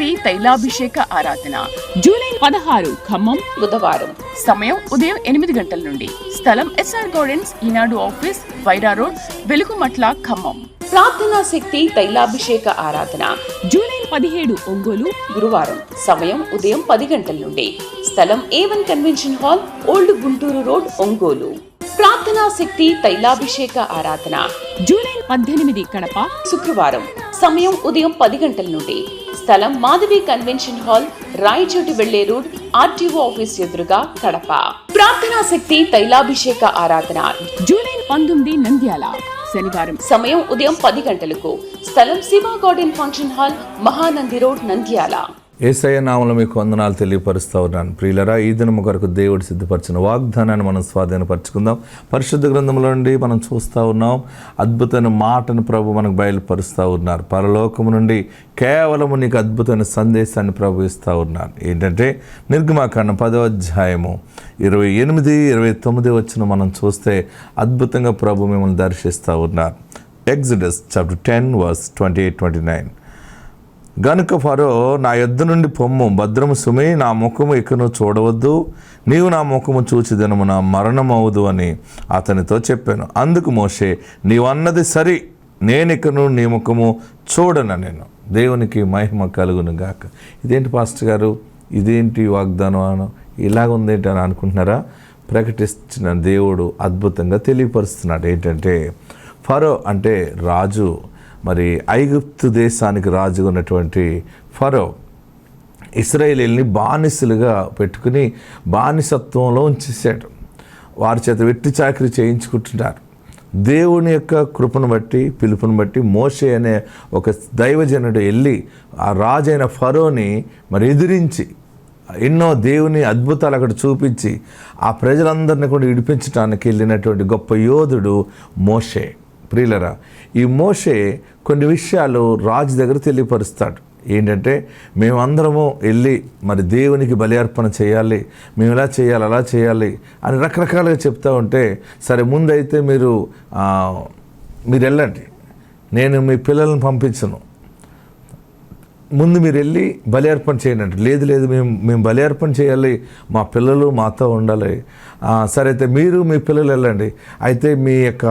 శక్తి తైలాభిషేక ఆరాధన జూలై 16 ఖమ్మం బుధవారం. సమయం ఉదయం 8 గంటల నుండి. స్థలం ఎస్ఆర్ గార్డెన్స్, ఈనాడు ఆఫీస్, వైరా రోడ్, వెలుగుమట్ల, ఖమ్మం. ప్రార్థనా శక్తి తైలాభిషేక ఆరాధన జూలై 17 ఒంగోలు గురువారం. సమయం ఉదయం 10 గంటల నుండి. స్థలం A1 convention hall, old Guntur road, Ongole. ప్రార్థనా శక్తి తైలాభిషేక ఆరాధన జూలై 18 కడప శుక్రవారం. సమయం ఉదయం 10 గంటల నుండి. స్థలం మాధవి కన్వెన్షన్ హాల్, రాయచోటి వెళ్లే రోడ్, ఆర్టీఓ ఆఫీస్ ఎదురుగా, కడప. ప్రార్థనా శక్తి తైలాభిషేక ఆరాధన జూలై 19 నంద్యాల శనివారం. సమయం ఉదయం 10 గంటలకు. స్థలం Shiva garden function hall, Mahanandi road, Nandyal. Yesayya నామములో మీకు వందనాలు తెలియపరుస్తూ ఉన్నాను. ప్రియులరా, ఈ దినము కొరకు దేవుడు సిద్ధపరిచిన వాగ్దానాన్ని మనం స్వాధీనపరచుకుందాం. పరిశుద్ధ గ్రంథంలో నుండి మనం చూస్తూ ఉన్నాం. అద్భుతమైన మాటను ప్రభు మనకు బయలుపరుస్తూ ఉన్నారు. పరలోకము నుండి కేవలము నీకు అద్భుతమైన సందేశాన్ని ప్రభు ఇస్తూ ఉన్నారు. ఏంటంటే నిర్గమాకాండం 10వ అధ్యాయము 28, 29 వచ్చిన మనం చూస్తే అద్భుతంగా ప్రభు మిమ్మల్ని దర్శిస్తూ ఉన్నారు. Exodus chapter 10 verse 28-29. గనుక ఫరో, నా యొద్ద నుండి పొమ్ము, భద్రము సుమి, నా ముఖము ఇకను చూడవద్దు, నీవు నా ముఖము చూచి దినమున మరణమవుదు అని అతనితో చెప్పాను. అందుకు మోషే, నీవన్నది సరి, నేనికను నీ ముఖము చూడను నేను. దేవునికి మహిమ కలుగును గాక. ఇదేంటి పాస్టర్ గారు, ఇదేంటి వాగ్దానం ఇలాగ ఉందేంటి అని అనుకుంటున్నారా? ప్రకటించిన దేవుడు అద్భుతంగా తెలియపరుస్తున్నాడు. ఏంటంటే ఫరో అంటే రాజు, మరి ఐగుప్తు దేశానికి రాజుగా ఉన్నటువంటి ఫరో ఇశ్రాయేలీల్ని బానిసలుగా పెట్టుకుని బానిసత్వంలో ఉంచేశాడు. వారి చేత వెట్టి చాకరీ చేయించుకుంటున్నారు. దేవుని యొక్క కృపను బట్టి, పిలుపుని బట్టి మోషే అనే ఒక దైవజనుడు వెళ్ళి ఆ రాజైన ఫరోని మరి ఎదిరించి ఎన్నో దేవుని అద్భుతాలు అక్కడ చూపించి ఆ ప్రజలందరినీ కూడా విడిపించడానికి వెళ్ళినటువంటి గొప్ప యోధుడు మోషే. ప్రియులరా, ఈ మోషే కొన్ని విషయాలు రాజు దగ్గర తెలియపరుస్తాడు. ఏంటంటే మేమందరము వెళ్ళి మరి దేవునికి బలి అర్పణ చేయాలి, మేము ఇలా చేయాలి, అలా చేయాలి అని రకరకాలుగా చెప్తూ ఉంటే, సరే ముందైతే మీరు వెళ్ళండి, నేను మీ పిల్లలను పంపించను, ముందు మీరు వెళ్ళి బలి అర్పణ చేయండి అంటే, లేదు మేము బలి అర్పణ చేయాలి, మా పిల్లలు మాతో ఉండాలి. సరే అయితే మీరు మీ పిల్లలు వెళ్ళండి, అయితే మీ యొక్క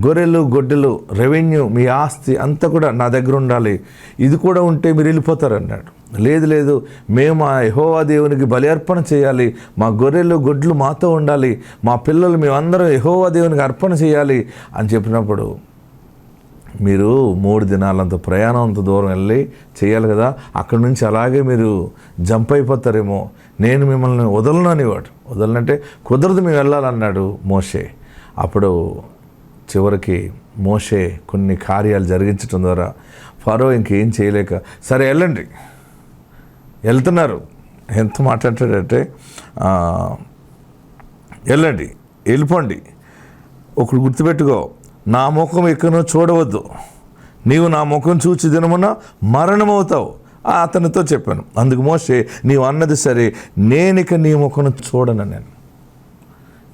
గొర్రెలు గొడ్డలు రెవెన్యూ మీ ఆస్తి అంతా కూడా నా దగ్గర ఉండాలి, ఇది కూడా ఉంటే మీరు వెళ్ళిపోతారు అన్నాడు. లేదు మేము ఆ యెహోవా దేవునికి బలి అర్పణ చేయాలి, మా గొర్రెలు గొడ్లు మాతో ఉండాలి, మా పిల్లలు మేమందరం యెహోవా దేవునికి అర్పణ చేయాలి అని చెప్పినప్పుడు, మీరు 3 దినాలంత ప్రయాణం అంత దూరం వెళ్ళి చేయాలి కదా, అక్కడి నుంచి అలాగే మీరు జంప్ అయిపోతారేమో, నేను మిమ్మల్ని వదలననివాడు. వదలనంటే కుదరదు, మేము వెళ్ళాలన్నాడు మోషే. అప్పుడు చివరికి మోషే కొన్ని కార్యాలు జరిగించడం ద్వారా ఫరో ఇంకేం చేయలేక, సరే వెళ్ళండి, వెళ్తున్నారు. ఎంత మాట్లాడాడంటే, వెళ్ళండి, వెళ్ళిపోండి, ఒకడు గుర్తుపెట్టుకో, నా ముఖం ఎక్కనో చూడవద్దు, నీవు నా ముఖం చూచి దినమున మరణమవుతావు అతనితో చెప్పాను. అందుకు మోషే, నీవు అన్నది సరే, నేనిక నీ ముఖం చూడను. నేను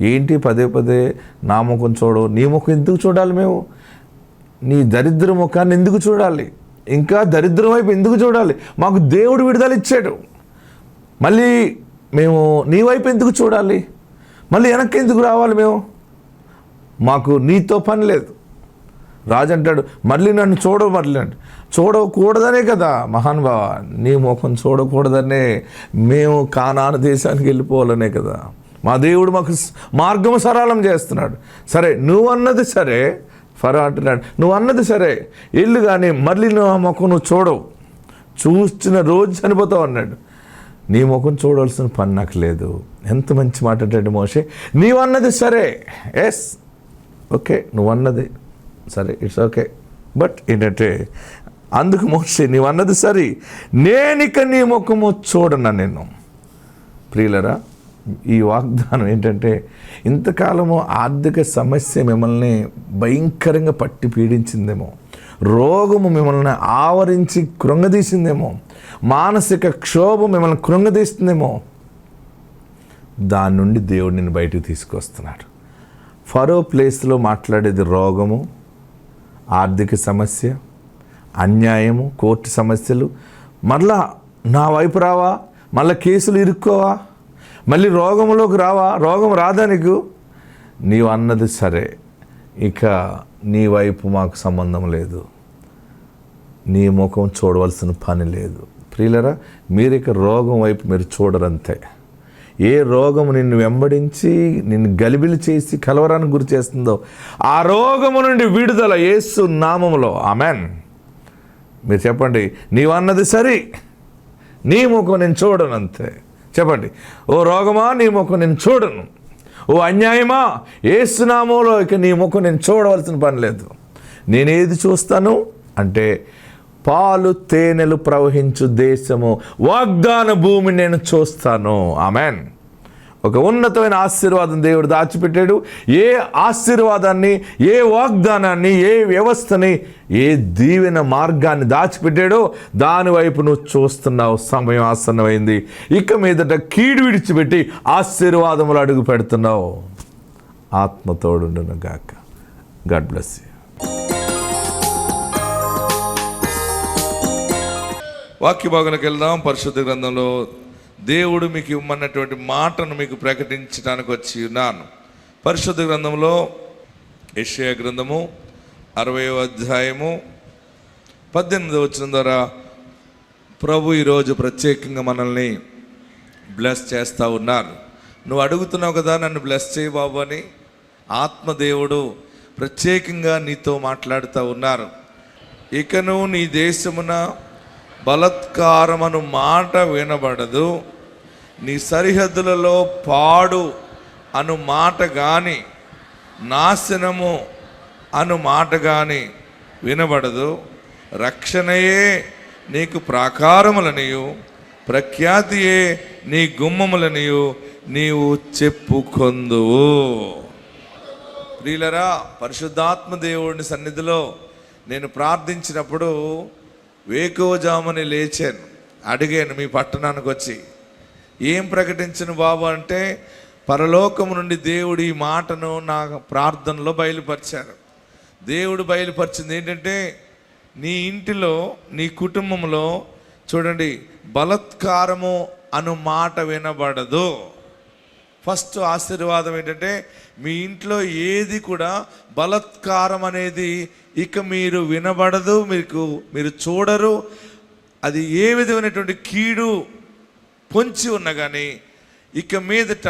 ఏంటి పదే నా ముఖం చూడవు, నీ ముఖం ఎందుకు చూడాలి? మేము నీ దరిద్ర ముఖాన్ని ఎందుకు చూడాలి? ఇంకా దరిద్రం వైపు ఎందుకు చూడాలి? మాకు దేవుడు విడుదల ఇచ్చాడు, మళ్ళీ మేము నీ వైపు ఎందుకు చూడాలి? మళ్ళీ వెనక్కి ఎందుకు రావాలి? మాకు నీతో పని లేదు. రాజు అంటాడు, మళ్ళీ నన్ను చూడకూడదనే కదా మహానుభావ, నీ ముఖం చూడకూడదనే మేము కానాను దేశానికి వెళ్ళిపోవాలనే కదా, మా దేవుడు మాకు మార్గం సరళం చేస్తున్నాడు. సరే నువ్వు అన్నది సరే, ఫరో అంటున్నాడు, నువ్వు అన్నది సరే ఇల్లు, కానీ మళ్ళీ నువ్వు ఆ ముఖం నువ్వు చూడవు, చూసిన రోజు చనిపోతావు అన్నాడు. నీ ముఖం చూడవలసిన పని నాకు లేదు. ఎంత మంచి మాట అంటే మోషే, నీవు అన్నది సరే, ఎస్ ఓకే, నువ్వు అన్నది సరే, ఇట్స్ ఓకే, బట్ ఏంటంటే అందుకు మోషే, నీవు అన్నది సరే, నేనిక నీ ముఖము చూడను నేను. ప్రియులరా, ఈ వాగ్దానం ఏంటంటే, ఇంతకాలము ఆర్థిక సమస్య మిమ్మల్ని భయంకరంగా పట్టి పీడించిందేమో, రోగము మిమ్మల్ని ఆవరించి కృంగదీసిందేమో, మానసిక క్షోభం మిమ్మల్ని కృంగదీస్తుందేమో, దాని నుండి దేవుడు నిన్ను బయటకు తీసుకొస్తున్నాడు. ఫరో ప్లేస్లో మాట్లాడేది రోగము, ఆర్థిక సమస్య, అన్యాయము, కోర్టు సమస్యలు, మరలా నా వైపు రావా, మళ్ళీ కేసులు ఇరుక్కోవా, మళ్ళీ రోగంలోకి రావా, రోగం రాదా నీకు? నీవు అన్నది సరే, ఇక నీ వైపు మాకు సంబంధం లేదు, నీ ముఖం చూడవలసిన పని లేదు. ప్రియులరా, మీరు ఇక రోగం వైపు మీరు చూడరంతే. ఏ రోగం నిన్ను వెంబడించి నిన్ను గలిబిలి చేసి కలవరానికి గురి చేస్తుందో ఆ రోగము నుండి విడుదల యేసు నామములో. ఆమెన్. మీరు చెప్పండి, నీవు అన్నది సరే, నీ ముఖం నేను చూడను అంతే. చెప్పండి, ఓ రోగమా నీ ముఖం నేను చూడను, ఓ అన్యాయమా యేసు నామములో ఇక నీ ముఖం నేను చూడవలసిన పని లేదు. నేనేది చూస్తాను అంటే పాలు తేనెలు ప్రవహించు దేశము, వాగ్దాన భూమి నేను చూస్తాను. ఆమెన్. ఒక ఉన్నతమైన ఆశీర్వాదం దేవుడు దాచిపెట్టాడు. ఏ ఆశీర్వాదాన్ని, ఏ వాగ్దానాన్ని, ఏ వ్యవస్థని, ఏ దీవెన మార్గాన్ని దాచిపెట్టాడో దాని వైపు నువ్వు చూస్తున్నావు. సమయం ఆసన్నమైంది. ఇక మీదట కీడు విడిచిపెట్టి ఆశీర్వాదములు అడుగు పెడుతున్నావు. ఆత్మతోడుండును గాక. God bless you. వాక్య భాగంలోకి వెళ్దాం. పరిశుద్ధ గ్రంథంలో దేవుడు మీకు ఇవ్వమన్నటువంటి మాటను మీకు ప్రకటించడానికి వచ్చి ఉన్నాను. పరిశుద్ధ గ్రంథంలో యెషయా గ్రంథము 60వ అధ్యాయము 18వ వచనం ద్వారా ప్రభు ఈరోజు ప్రత్యేకంగా మనల్ని బ్లెస్ చేస్తూ ఉన్నారు. నువ్వు అడుగుతున్నావు కదా, నన్ను బ్లెస్ చేయి బాబు అని. ఆత్మదేవుడు ప్రత్యేకంగా నీతో మాట్లాడుతూ ఉన్నారు. ఇకను నీ దేశమున బలత్కారమను మాట వినబడదు, నీ సరిహద్దులలో పాడు అను మాట కానీ నాశనము అను మాట కానీ వినబడదు. రక్షణయే నీకు ప్రాకారములనియు ప్రఖ్యాతియే నీ గుమ్మములనియు నీవు చెప్పుకొందువు. ప్రియులరా, పరిశుద్ధాత్మ దేవుని సన్నిధిలో నేను ప్రార్థించినప్పుడు వేకువజాముని లేచాను, అడిగాను మీ పట్టణానికి వచ్చి, ఏం ప్రకటించను బాబు అంటే పరలోకము నుండి దేవుడు ఈ మాటను నా ప్రార్థనలో బయలుపరిచారు. దేవుడు బయలుపరిచింది ఏంటంటే, నీ ఇంటిలో, నీ కుటుంబంలో చూడండి, బలత్కారము అను మాట వినబడదు. ఫస్ట్ ఆశీర్వాదం ఏంటంటే, మీ ఇంట్లో ఏది కూడా బలత్కారం అనేది ఇక మీరు వినబడదు, మీరు చూడరు. అది ఏ విధమైనటువంటి కీడు పొంచి ఉన్నా కానీ ఇక మీదట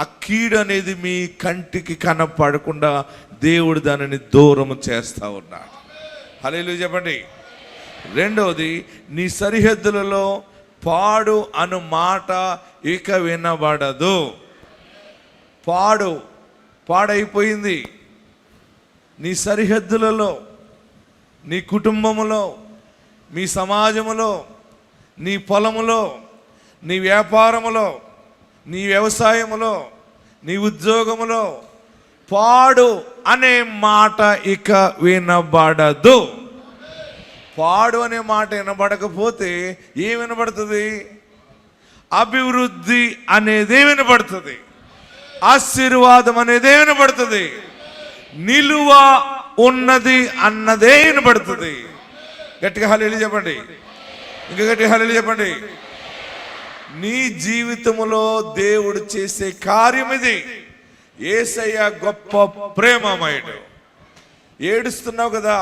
ఆ కీడు అనేది మీ కంటికి కనపడకుండా దేవుడు దానిని దూరం చేస్తూ ఉన్నాడు. హల్లెలూయా చెప్పండి. రెండవది, నీ సరిహద్దులలో పాడు అను మాట ఇక వినబడదు. పాడైపోయింది. నీ సరిహద్దులలో, నీ కుటుంబములో, మీ సమాజములో, నీ పొలములో, నీ వ్యాపారములో, నీ వ్యవసాయములో, నీ ఉద్యోగములో పాడు అనే మాట ఇక వినబడదు. పాడు అనే మాట వినబడకపోతే ఏం వినబడుతుంది? అభివృద్ధి అనేదే వినబడుతుంది, ఆశీర్వాదం అనేదే వినబడుతుంది, నిలువ ఉన్నది అన్నదే వినబడుతుంది. గట్టిగా హల్లెలూయా చెప్పండి. ఇంకా గట్టిగా హల్లెలూయా చెప్పండి. నీ జీవితంలో దేవుడు చేసే కార్యం ఇది. యేసయ్య గొప్ప ప్రేమమయుడు. ఏడుస్తున్నావు కదా,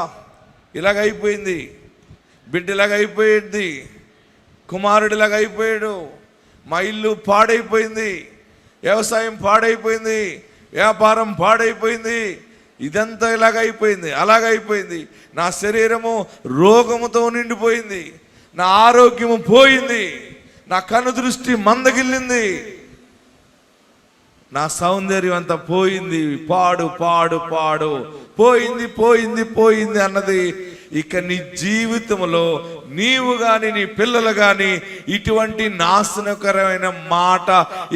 ఇలాగైపోయింది, బిడ్డ ఇలాగైపోయింది, కుమారుడు ఇలాగైపోయాడు, మా ఇల్లు పాడైపోయింది, వ్యవసాయం పాడైపోయింది, వ్యాపారం పాడైపోయింది, ఇదంతా ఇలాగైపోయింది, అలాగైపోయింది, నా శరీరము రోగముతో నిండిపోయింది, నా ఆరోగ్యము పోయింది, నా కను దృష్టి మందగిల్లింది, నా సౌందర్యం అంతా పోయింది, పాడు పాడు పాడు పోయింది పోయింది పోయింది అన్నది. ఇక నీ జీవితంలో నీవు కానీ నీ పిల్లలు కానీ ఇటువంటి నాశనకరమైన మాట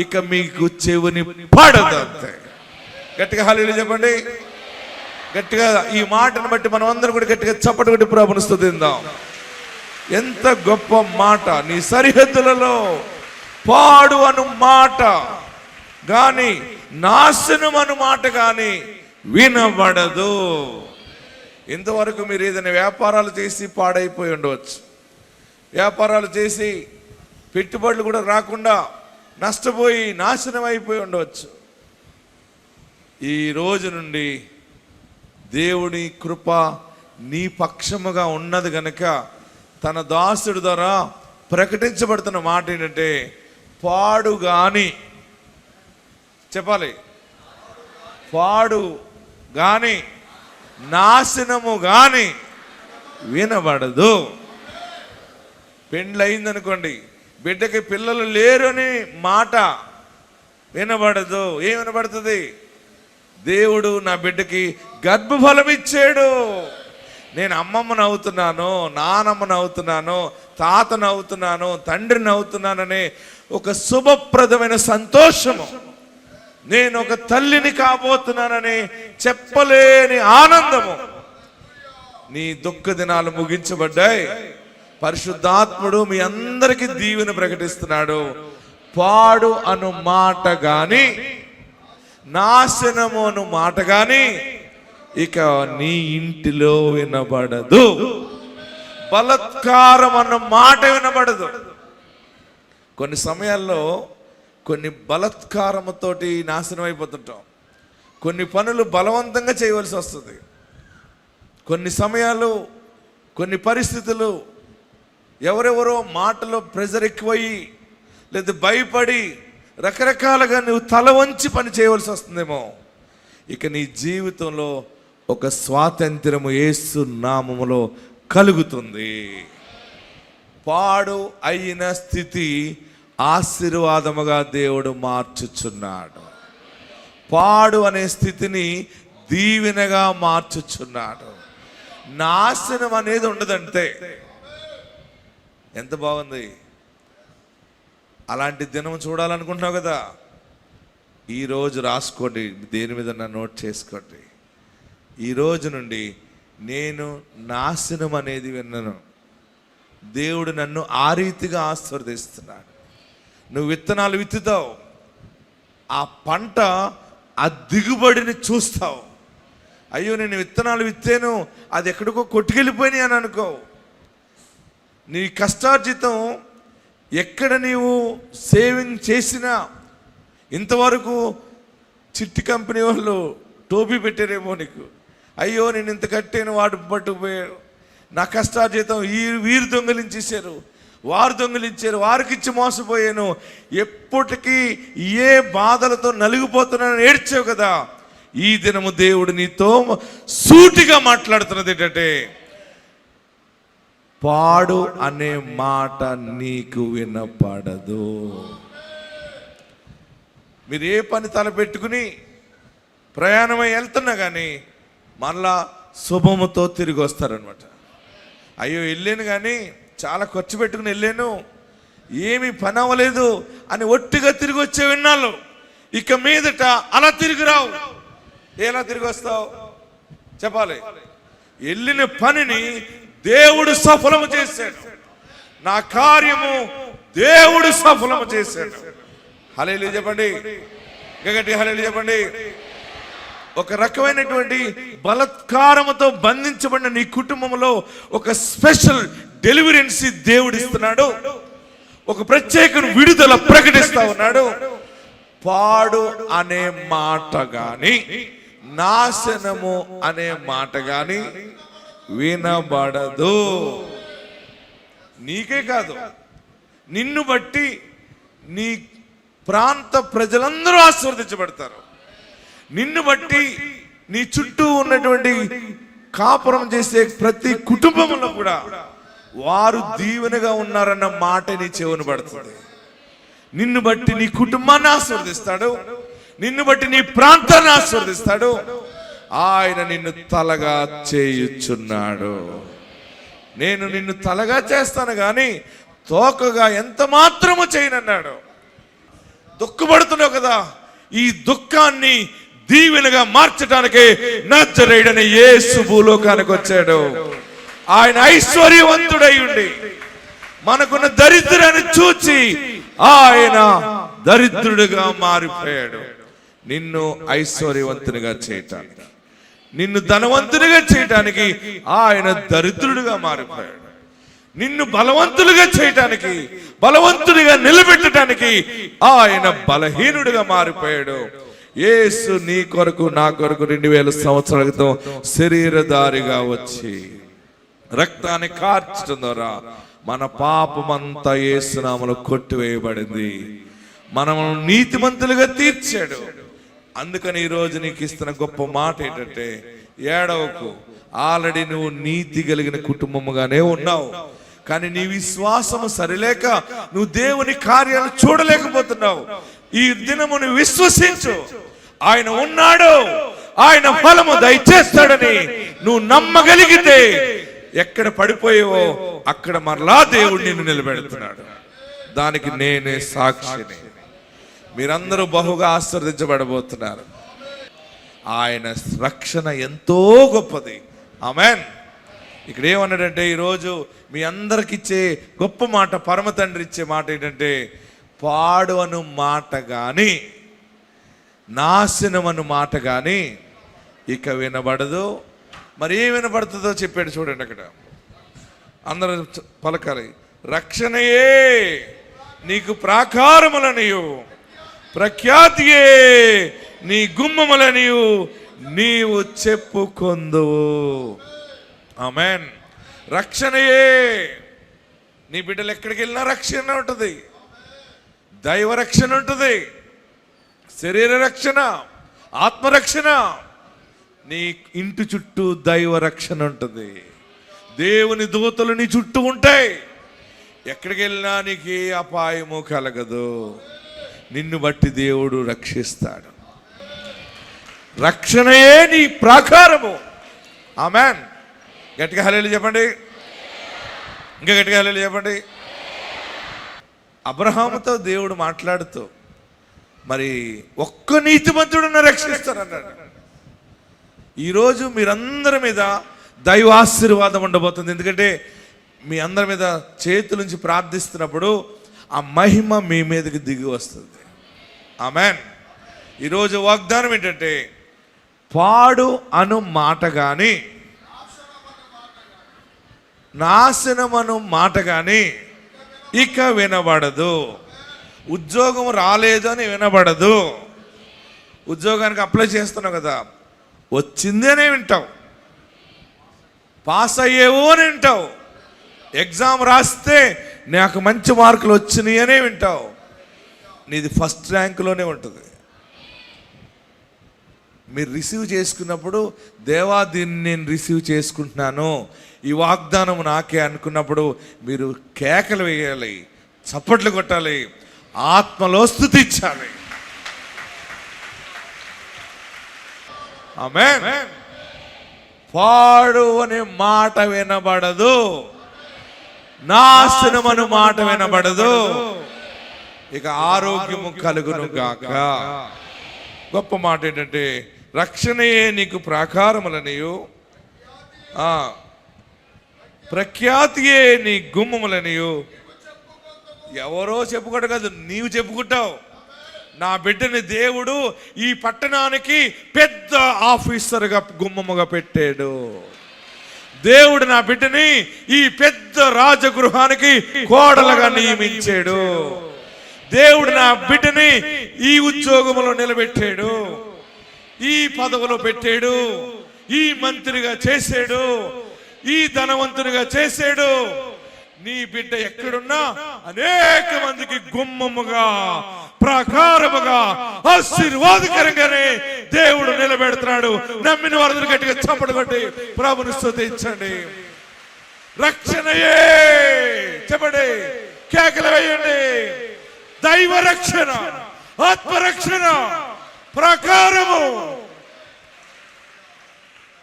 ఇక మీకు చెవిని పడదు. అంతే. గట్టిగా హల్లెలూయా చెప్పండి. గట్టిగా ఈ మాటను బట్టి మనం అందరం కూడా గట్టిగా చప్పటి కొట్టి ప్రభువును స్తుతిద్దాం. ఎంత గొప్ప మాట! నీ సరిహద్దులలో పాడు అను మాట గాని నాశనం అను మాట గాని వినబడదు. ఇంతవరకు మీరు ఏదైనా వ్యాపారాలు చేసి పాడైపోయి ఉండవచ్చు, వ్యాపారాలు చేసి పెట్టుబడులు కూడా రాకుండా నష్టపోయి నాశనం అయిపోయి ఉండవచ్చు. ఈ రోజు నుండి దేవుని కృప నీ పక్షముగా ఉన్నది గనుక తన దాసుడి ద్వారా ప్రకటించబడుతున్న మాట ఏంటంటే, పాడు గాని, చెప్పాలి, పాడు గాని నాశనము గాని వినబడదు. పెండ్లయిందనుకోండి, బిడ్డకి పిల్లలు లేరు అని మాట వినబడదు. ఏం వినబడుతుంది? దేవుడు నా బిడ్డకి గర్భఫలం ఇచ్చాడు, నేను అమ్మమ్మను అవుతున్నాను, నానమ్మను అవుతున్నాను, తాతను అవుతున్నాను, తండ్రిని అవుతున్నాననే ఒక శుభప్రదమైన సంతోషము, నేను ఒక తల్లిని కాబోతున్నానని చెప్పలేని ఆనందము. నీ దుఃఖ దినాలు ముగించబడ్డాయి. పరిశుద్ధాత్ముడు మీ అందరికీ దీవెన ప్రకటిస్తున్నాడు. పాడు అను మాట గాని నాశనము అను మాట గాని ఇక నీ ఇంటిలో వినబడదు. బలత్కారం అన్న మాట వినబడదు. కొన్ని సమయాల్లో కొన్ని బలత్కారముతోటి నాశనం అయిపోతుంటాం. కొన్ని పనులు బలవంతంగా చేయవలసి వస్తుంది. కొన్ని సమయాలు, కొన్ని పరిస్థితులు, ఎవరెవరో మాటలో ప్రెజర్ ఎక్కువయ్యి లేదా భయపడి రకరకాలుగా నువ్వు తల వంచి పని చేయవలసి వస్తుందేమో. ఇక నీ జీవితంలో ఒక స్వాతంత్ర్యము యేసు నామములో కలుగుతుంది. పాడు అయిన స్థితి ఆశీర్వాదముగా దేవుడు మార్చుచున్నాడు. పాడు అనే స్థితిని దీవెనగా మార్చుచున్నాడు. నాశనం అనేది ఉండదంటే ఎంత బాగుంది. అలాంటి దినం చూడాలనుకుంటున్నావు కదా, ఈరోజు రాసుకోండి, దేని మీద నోట్ చేసుకోండి. ఈ రోజు నుండి నేను నాశనం అనేది విన్నాను. దేవుడు నన్ను ఆ రీతిగా ఆశీర్వదిస్తున్నాడు. నువ్వు విత్తనాలు విత్తుతావు, ఆ పంట ఆ దిగుబడిని చూస్తావు. అయ్యో నేను విత్తనాలు విత్తాను, అది ఎక్కడికో కొట్టుకెళ్ళిపోయినాయి అని అనుకో. నీ కష్టార్జితం ఎక్కడ నీవు సేవింగ్ చేసినా, ఇంతవరకు చిట్టి కంపెనీ వాళ్ళు టోపీ పెట్టారేమో నీకు. అయ్యో నేను ఇంత కట్టాను, వాడు పట్టుకుపోయాడు, నా కష్టార్జితం వీరు దొంగిలించేశారు, వారు దొంగిలించారు, వారికి ఇచ్చి మోసపోయాను, ఎప్పటికీ ఏ బాధలతో నలిగిపోతున్నానని ఏడ్చావు కదా. ఈ దినము దేవుడు నీతో సూటిగా మాట్లాడుతున్నది ఏంటంటే, పాడు అనే మాట నీకు వినపడదు. మీరు ఏ పని తలపెట్టుకుని ప్రయాణమై వెళ్తున్నా కానీ మళ్ళా శుభముతో తిరిగి వస్తారనమాట. అయ్యో వెళ్ళాను కానీ చాలా ఖర్చు పెట్టుకుని వెళ్ళాను, ఏమీ పని అవ్వలేదు అని ఒట్టిగా తిరిగి వచ్చే విన్నాళ్ళు. ఇక మీదట అలా తిరిగి రావు. ఎలా తిరిగి వస్తావు చెప్పాలి. వెళ్ళిన పనిని దేవుడు సఫలము చేశాడు. నా కార్యము దేవుడు సఫలము చేశాడు. హల్లెలూయా చెప్పండి, గట్టిగా హల్లెలూయా చెప్పండి. ఒక రకమైనటువంటి బలత్కారముతో బంధించబడిన నీ కుటుంబంలో ఒక స్పెషల్ డెలివరెన్సీ దేవుడు ఇస్తున్నాడు. ఒక ప్రత్యేక విడుదల ప్రకటిస్తా ఉన్నాడు. పాడు అనే మాట గాని నాశనము అనే మాట గాని వినబడదు. నీకే కాదు, నిన్ను బట్టి నీ ప్రాంత ప్రజలందరూ ఆశీర్వదించబడతారు. నిన్ను బట్టి నీ చుట్టూ ఉన్నటువంటి కాపురం చేసే ప్రతి కుటుంబంలో కూడా వారు దీవెనగా ఉన్నారన్న మాట నీ చెవును పడుతుంది. నిన్ను బట్టి నీ కుటుంబాన్ని ఆశీర్వదిస్తాడు, నిన్ను బట్టి నీ ప్రాంతాన్ని ఆశీర్వదిస్తాడు. ఆయన నిన్ను తలగా చేయుచున్నాడు. నేను నిన్ను తలగా చేస్తాను కానీ తోకగా ఎంత మాత్రము చేయనన్నాడు. దుఃఖపడుతున్నావు కదా, ఈ దుఃఖాన్ని దీవెనగా మార్చడానికే నజరేయుడైన యేసు భూలోకానికి వచ్చాడు. ఆయన ఐశ్వర్యవంతుడై ఉండి మనకున్న దరిద్రాన్ని చూచి ఆయన దరిద్రుడిగా మారిపోయాడు. నిన్ను ఐశ్వర్యవంతునిగా చేయటానికి, నిన్ను ధనవంతునిగా చేయటానికి ఆయన దరిద్రుడిగా మారిపోయాడు. నిన్ను బలవంతులుగా చేయటానికి, బలవంతుడిగా నిలబెట్టడానికి ఆయన బలహీనుడిగా మారిపోయాడు. యేసు నీ కొరకు నా కొరకు 2000 సంవత్సరాల క్రితం శరీరధారిగా వచ్చి రక్తాన్ని కార్చడం ద్వారా మన పాపమంతా యేసు నామములో కొట్టివేయబడింది. మనము నీతిమంతులుగా తీర్చాడు. అందుకని ఈరోజు నీకు ఇస్తున్న గొప్ప మాట ఏంటంటే, ఏడవకు. ఆల్రెడీ నువ్వు నీతి కలిగిన కుటుంబముగానే ఉన్నావు. కానీ నీ విశ్వాసము సరిలేక నువ్వు దేవుని కార్యాలు చూడలేకపోతున్నావు. ఈ దినము నువ్వు విశ్వసించు. ఆయన ఉన్నాడు, ఆయన ఫలము దయచేస్తాడని నువ్వు నమ్మగలిగితే ఎక్కడ పడిపోయావో అక్కడ మరలా దేవుడు నిన్ను నిలబెడుతున్నాడు. దానికి నేనే సాక్షిని. మీరందరూ బహుగా ఆశీర్వదించబడబోతున్నారు. ఆయన రక్షణ ఎంతో గొప్పది. ఆమేన్. ఇక్కడ ఏమన్నాడంటే, ఈరోజు మీ అందరికి ఇచ్చే గొప్ప మాట, పరమ తండ్రి ఇచ్చే మాట ఏంటంటే, పాడు అను మాట కానీ నాశనం అను మాట కానీ ఇక వినబడదు. మరి ఏం వినబడుతుందో చెప్పాడు చూడండి. అక్కడ అందరూ పలకాలి. రక్షణయే నీకు ప్రాకారములనియు, ప్రఖ్యాతియే నీ గుమ్మములనియు నీవు చెప్పుకొందువు. ఆమేన్. రక్షణయే. నీ బిడ్డలు ఎక్కడికి వెళ్ళినా రక్షణ ఉంటుంది. దైవ రక్షణ ఉంటుంది, శరీర రక్షణ, ఆత్మరక్షణ. నీ ఇంటి చుట్టూ దైవ రక్షణ ఉంటుంది. దేవుని దూతలు నీ చుట్టూ ఉంటాయి. ఎక్కడికి వెళ్ళినా నీకు ఏ అపాయము కలగదు. నిన్ను బట్టి దేవుడు రక్షిస్తాడు. రక్షణయే నీ ప్రాకారము. ఆమేన్. గట్టిగా హల్లెలూయా చెప్పండి. ఇంకా గట్టిగా హల్లెలూయా చెప్పండి. అబ్రహాముతో దేవుడు మాట్లాడుతూ, మరి ఒక్క నీతిమంతుడున్న రక్షిస్తారన్నాడు. ఈరోజు మీరందరి మీద దైవ ఆశీర్వాదం ఉండబోతుంది. ఎందుకంటే మీ అందరి మీద చేతుల నుంచి ప్రార్థిస్తున్నప్పుడు ఆ మహిమ మీ మీదకి దిగి వస్తుంది. ఆమేన్. ఈరోజు వాగ్దానం ఏంటంటే, పాడు అను మాట కానీ నాశనమను మాట కానీ ఇక వినబడదు. ఉద్యోగం రాలేదు అని వినబడదు. ఉద్యోగానికి అప్లై చేస్తున్నావు కదా, వచ్చిందేనే వింటావు. పాస్ అయ్యేవు అని వింటావు. ఎగ్జామ్ రాస్తే నాకు మంచి మార్కులు వచ్చినాయి అనే వింటావు. నీది ఫస్ట్ ర్యాంకులోనే ఉంటుంది. మీరు రిసీవ్ చేసుకున్నప్పుడు, దేవా దీన్ని నేను రిసీవ్ చేసుకుంటున్నాను, ఈ వాగ్దానం నాకే అనుకున్నప్పుడు మీరు కేకలు వేయాలి, చప్పట్లు కొట్టాలి, ఆత్మలో స్తుతించాలి. ఆమేన్. పాడు అనే మాట వినబడదు, నాశనం అను మాట వినబడదు. ఇక ఆరోగ్యము కలుగును గాక. గొప్ప మాట ఏంటంటే, రక్షణయే నీకు ప్రాకారములనియు, ప్రఖ్యాతియే నీ గుమ్మములనియు. ఎవరో చెప్పుకోవడం కాదు, నీవు చెప్పుకుంటావు. నా బిడ్డని దేవుడు ఈ పట్టణానికి పెద్ద ఆఫీసర్గా, గుమ్మముగా పెట్టాడు. దేవుడు నా బిడ్డని ఈ పెద్ద రాజగృహానికి కోడలుగా నియమించాడు. దేవుడు నా బిడ్డని ఈ ఉద్యోగంలో నిలబెట్టాడు, ఈ పదవిలో పెట్టాడు, ఈ మంత్రిగా చేశాడు, ఈ ధనవంతునిగా చేశాడు. నీ బిడ్డ ఎక్కడున్నా అనేక మందికి గుమ్మముగా, ప్రాకారముగా, ఆశీర్వాదకరంగానే దేవుడు నిలబెడుతున్నాడు. నమ్మిన వారందరూ గట్టిగా చప్పట్లు కొట్టి ప్రభుని స్తుతించండి. రక్షణయే చెప్పండి, కేకలు వేయండి. దైవ రక్షణ, ఆత్మరక్షణ, ప్రాకారము,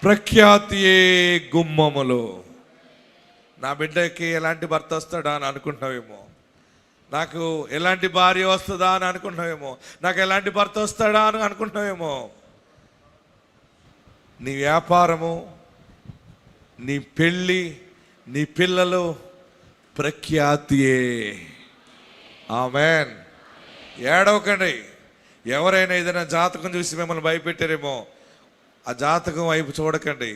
ప్రఖ్యాతియే గుమ్మములు. నా బిడ్డకి ఎలాంటి భర్త వస్తాడా అని అనుకుంటున్నావేమో, నాకు ఎలాంటి భార్య వస్తుందా అని అనుకుంటున్నావేమో, నాకు ఎలాంటి భర్త వస్తాడా అని అనుకుంటున్నావేమో. నీ వ్యాపారము, నీ పెళ్ళి, నీ పిల్లలు ప్రఖ్యాతియే. ఆమేన్. ఏడవకండి. ఎవరైనా ఏదైనా జాతకం చూసి మిమ్మల్ని భయపెట్టారేమో, ఆ జాతకం వైపు చూడకండి.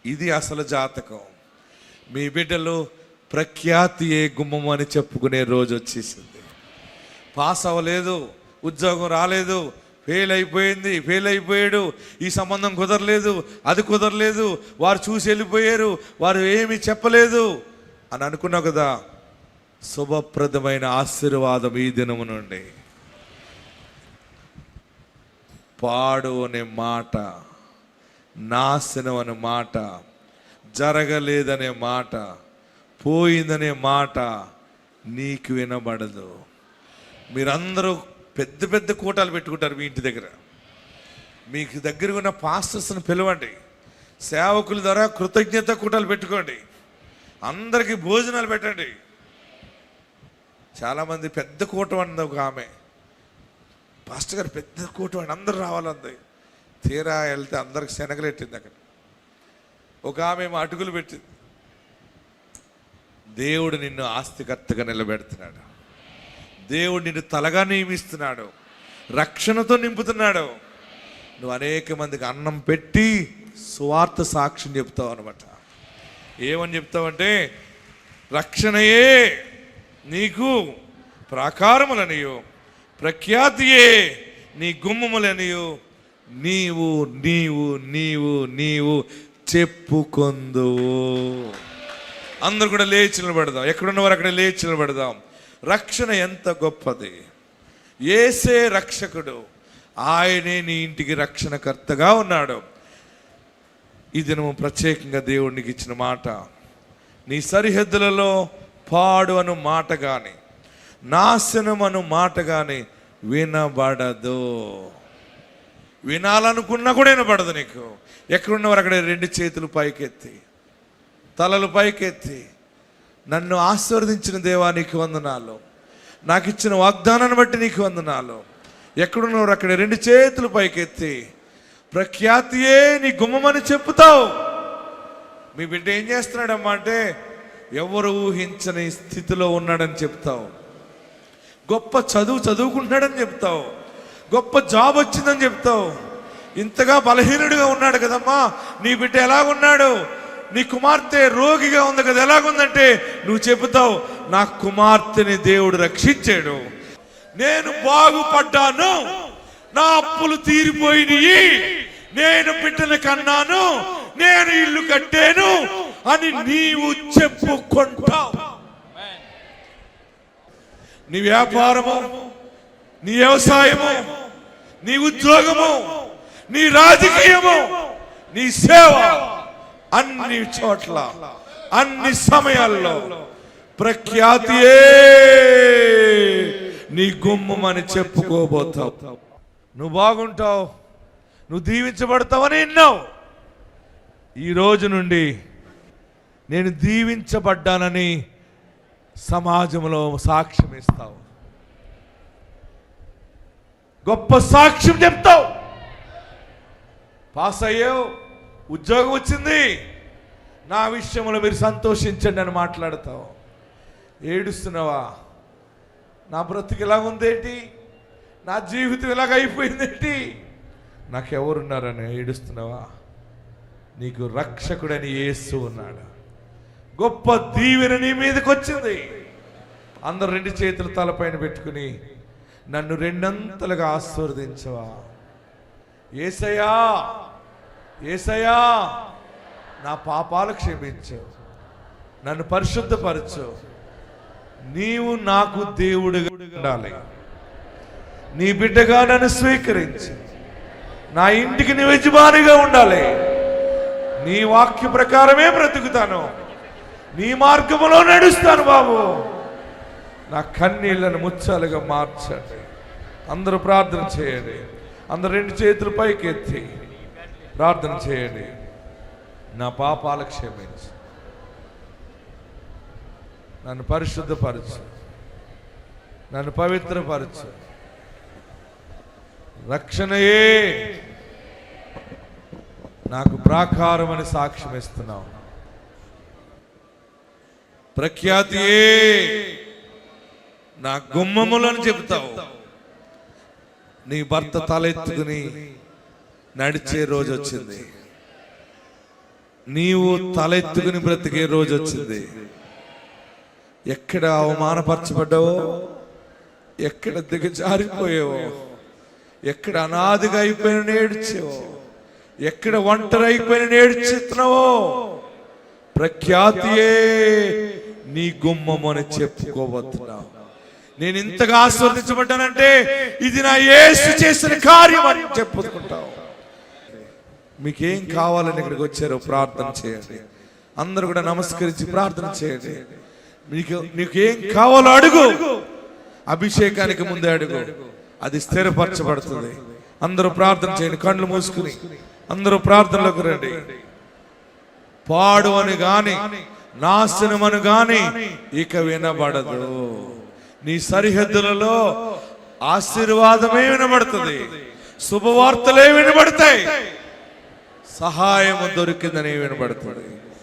ఇది అసలు జాతకం. మీ బిడ్డలు ప్రఖ్యాతియే గుమ్మము అని చెప్పుకునే రోజు వచ్చేసింది. పాస్ అవ్వలేదు, ఉద్యోగం రాలేదు, ఫెయిల్ అయిపోయాడు, ఈ సంబంధం కుదరలేదు, అది కుదరలేదు, వారు చూసి వెళ్ళిపోయారు, వారు ఏమీ చెప్పలేదు అని అనుకున్నావు కదా. శుభప్రదమైన ఆశీర్వాదం ఈ దినము నుండి. పాడు అనే మాట, నాశనం అనే మాట, జరగలేదనే మాట, పోయిందనే మాట నీకు వినబడదు. మీరందరూ పెద్ద పెద్ద కూటాలు పెట్టుకుంటారు మీ ఇంటి దగ్గర. మీకు దగ్గర ఉన్న పాస్టర్స్ని పిలవండి, సేవకుల ద్వారా కృతజ్ఞత కూటాలు పెట్టుకోండి, అందరికీ భోజనాలు పెట్టండి. చాలామంది పెద్ద కూటం అంది ఒక ఆమె, పాస్టర్ గారు పెద్ద కూటం అండి, అందరూ రావాలంది. తీరా వెళ్తే అందరికి శనగలు పెట్టింది. అక్కడ ఒక ఆమె ఏమో అటుకులు పెట్టింది. దేవుడు నిన్ను ఆస్తికర్తగా నిలబెడుతున్నాడు. దేవుడు నిన్ను తలగా నియమిస్తున్నాడు, రక్షణతో నింపుతున్నాడు. నువ్వు అనేక మందికి అన్నం పెట్టి సువార్త సాక్ష్యం చెప్తావు అనమాట. ఏమని చెప్తావంటే, రక్షణయే నీకు ప్రాకారములనియు, ప్రఖ్యాతియే నీ గుమ్మములనియు నీవు నీవు నీవు నీవు చెప్పుకొందువు. అందరు కూడా లేచి నిలబడదాం. ఎక్కడున్నవారు అక్కడ లేచి నిలబడదాం. రక్షణ ఎంత గొప్పది. యేసే రక్షకుడు, ఆయనే నీ ఇంటికి రక్షణకర్తగా ఉన్నాడు. ఈ దినము ప్రత్యేకంగా దేవుడికి ఇచ్చిన మాట, నీ సరిహద్దులలో పాడు అను మాట కానీ నాశనం అను మాట కానీ వినబడదు. వినాలనుకున్నా కూడా వినబడదు నీకు. ఎక్కడున్నవారు అక్కడ రెండు చేతులు పైకెత్తి, తలలు పైకెత్తి, నన్ను ఆశీర్వదించిన దేవా నీకు వందనాలు, నాకు ఇచ్చిన వాగ్దానాన్ని బట్టి నీకు వందనాలు. ఎక్కడున్నవారు అక్కడ రెండు చేతులు పైకెత్తి, ప్రఖ్యాతియే నీ గుమ్మమని చెప్పుతావు. మీ బిడ్డ ఏం చేస్తున్నాడమ్మా అంటే, ఎవరు ఊహించని స్థితిలో ఉన్నాడని చెప్తావు. గొప్ప చదువుకుంటున్నాడని చెప్తావు. గొప్ప జాబ్ వచ్చిందని చెప్తావు. ఇంతగా బలహీనుడిగా ఉన్నాడు కదమ్మా నీ బిడ్డ, ఎలాగున్నాడు? నీ కుమార్తె రోగిగా ఉంది కదా, ఎలాగుందంటే నువ్వు చెబుతావు, నా కుమార్తెని దేవుడు రక్షించాడు, నేను బాగుపడ్డాను, నా అప్పులు తీరిపోయినాయి, నేను బిడ్డను కన్నాను, నేను ఇల్లు కట్టాను అని నీవు చెప్పుకుంటావు. నీ వ్యాపారము, నీ వ్యవసాయము, నీ ఉద్యోగము, నీ రాజకీయము, నీ సేవ, అన్ని చోట్ల అన్ని సమయాల్లో ప్రఖ్యాతియే నీ గుమ్మమని చెప్పుకోబోతావు. నువ్వు బాగుంటావు, నువ్వు దీవించబడతావని విన్నావు. ఈ రోజు నుండి నేను దీవించబడ్డానని సమాజంలో సాక్ష్యం ఇస్తావు. గొప్ప సాక్ష్యం చెప్తావు. పాస్ అయ్యావు, ఉద్యోగం వచ్చింది, నా విషయంలో మీరు సంతోషించండి అని మాట్లాడతావు. ఏడుస్తున్నావా? నా బ్రతుకు ఇలా ఉందేంటి, నా జీవితం ఇలాగ అయిపోయిందేంటి, నాకెవరున్నారని ఏడుస్తున్నావా? నీకు రక్షకుడని యేసు ఉన్నాడు. గొప్ప దీవెన నీ మీదకి వచ్చింది. అందరు రెండు చేతులు తలపైన పెట్టుకుని, నన్ను రెండంతలుగా ఆశీర్వదించవా యేసయ్యా, యేసయ్యా నా పాపాలు క్షమించు, నన్ను పరిశుద్ధపరచు, నీవు నాకు దేవుడిగా ఉండాలి, నీ బిడ్డగా నన్ను స్వీకరించు, నా ఇంటికి నీ యజమానిగా ఉండాలి, నీ వాక్య ప్రకారమే బ్రతుకుతాను, నీ మార్గములో నడుస్తాను బాబు, నా కన్నీళ్లను ముచ్చాలుగా మార్చండి. అందరూ ప్రార్థన చేయండి. అందరు రెండు చేతులు పైకి ఎత్తి ప్రార్థన చేయండి. నా పాపాలు క్షమించు, నన్ను పరిశుద్ధపరచు, నన్ను పవిత్రపరచు, రక్షణయే నాకు ప్రాకారం అని సాక్ష్యం ఇస్తున్నావు. ప్రఖ్యాతియే నా గుమ్మములను చెబుతావు. నీ భర్త తలెత్తుకుని నడిచే రోజు వచ్చింది, నీవు తలెత్తుకుని బ్రతికే రోజు వచ్చింది. ఎక్కడ అవమానపరచబడ్డావో, ఎక్కడ దిగజారిపోయావో, ఎక్కడ అనాథగా అయిపోయిన నేడ్చావో, ఎక్కడ ఒంటరి అయిపోయిన నేడ్చుతున్నావో, ప్రఖ్యాతియే నీ గుమ్మము అని చెప్పుకోబోతున్నావు. నేను ఇంతగా ఆస్వాదించబడ్డానంటే ఇది నా యేసు చేసిన కార్యం అని చెప్పుకుంటావు. మీకేం కావాలని ఇక్కడికి వచ్చారో ప్రార్థన చేయండి. అందరూ కూడా నమస్కరించి ప్రార్థన చేయండి. నీకేం కావాలో అడుగు. అభిషేకానికి ముందే అడుగు, అది స్థిరపరచబడుతుంది. అందరూ ప్రార్థన చేయండి. కళ్ళు మూసుకుని అందరూ ప్రార్థనలోకి రండి. పాడు అని గాని నాశనమను గాని ఇక వినబడదు. నీ సరిహద్దులలో ఆశీర్వాదమే వినబడుతుంది, శుభవార్తలే వినబడతాయి, సహాయము దొరికిందని వినబడుతుంది.